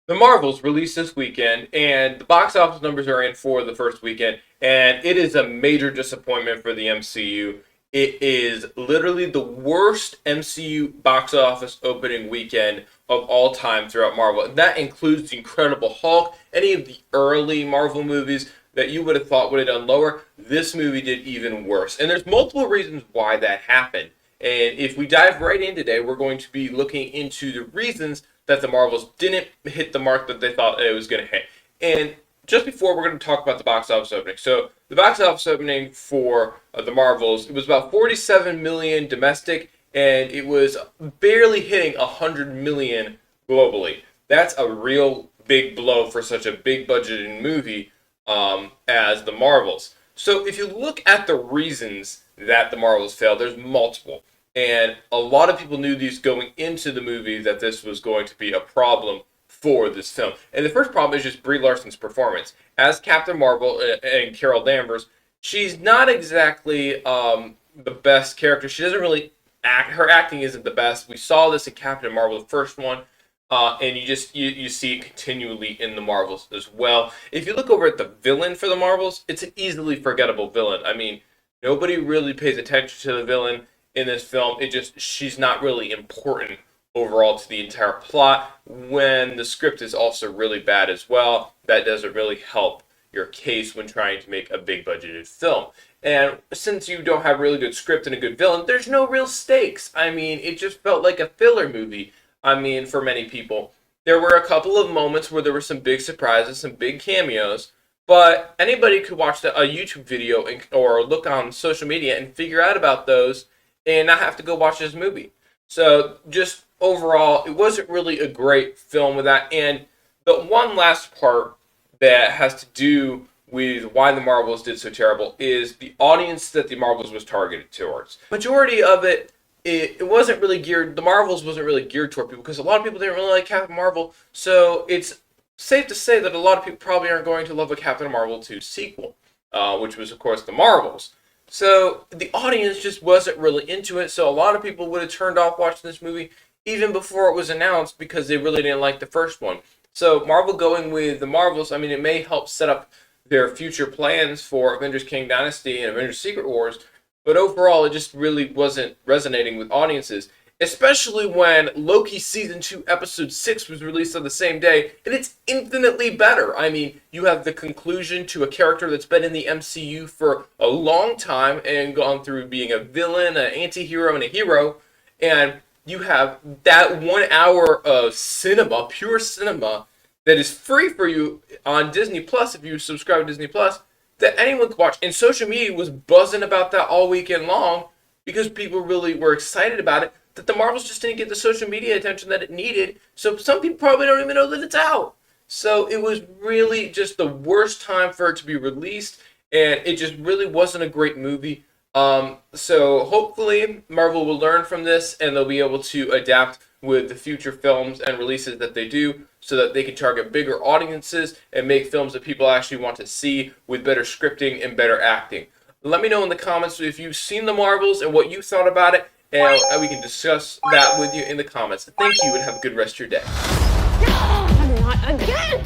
The Marvels released this weekend, and the box office numbers are in for the first weekend, and it is a major disappointment for the MCU. It is literally the worst MCU box office opening weekend of all time throughout Marvel. And that includes the Incredible Hulk, any of the early Marvel movies that you would have thought would have done lower. This movie did even worse. And there's multiple reasons why that happened. And if we dive right in today, we're going to be looking into the reasons that the Marvels didn't hit the mark that they thought it was going to hit. And just before, we're going to talk about the box office opening. So the box office opening for the Marvels, it was about 47 million domestic, and it was barely hitting 100 million globally. That's a real big blow for such a big budgeted movie as the Marvels. So if you look at the reasons that the Marvels failed, there's multiple. And a lot of people knew these going into the movie that this was going to be a problem for this film. And the first problem is just Brie Larson's performance. As Captain Marvel and Carol Danvers, she's not exactly the best character. She doesn't really act. Her acting isn't the best. We saw this in Captain Marvel, the first one. And you see it continually in the Marvels as well. If you look over at the villain for the Marvels, it's an easily forgettable villain. I mean, nobody really pays attention to the villain in this film. She's not really important overall to the entire plot, when the script is also really bad as well. That doesn't really help your case when trying to make a big budgeted film. And since you don't have really good script and a good villain, there's no real stakes. I mean, it just felt like a filler movie. I mean, for many people, there were a couple of moments where there were some big surprises, some big cameos, but anybody could watch a YouTube video or look on social media and figure out about those and not have to go watch this movie. So just overall, it wasn't really a great film with that. And the one last part that has to do with why the Marvels did so terrible is the audience that the Marvels was targeted towards. Majority of it wasn't really geared, the Marvels wasn't really geared toward people because a lot of people didn't really like Captain Marvel. So it's safe to say that a lot of people probably aren't going to love a Captain Marvel 2 sequel, which was, of course, the Marvels. So the audience just wasn't really into it. So a lot of people would have turned off watching this movie even before it was announced because they really didn't like the first one. So Marvel going with the Marvels, I mean, it may help set up their future plans for Avengers King Dynasty and Avengers Secret Wars. But overall, it just really wasn't resonating with audiences, especially when Loki Season 2 Episode 6 was released on the same day, and it's infinitely better. I mean, you have the conclusion to a character that's been in the MCU for a long time and gone through being a villain, an anti-hero, and a hero, and you have that 1 hour of cinema, pure cinema, that is free for you on Disney Plus if you subscribe to Disney Plus, that anyone could watch. And social media was buzzing about that all weekend long because people really were excited about it, that the Marvels just didn't get the social media attention that it needed. So some people probably don't even know that it's out. So it was really just the worst time for it to be released, and it just really wasn't a great movie. So hopefully Marvel will learn from this and they'll be able to adapt with the future films and releases that they do so that they can target bigger audiences and make films that people actually want to see with better scripting and better acting. Let me know in the comments if you've seen the Marvels and what you thought about it, and we can discuss that with you in the comments. Thank you and have a good rest of your day. No, not again!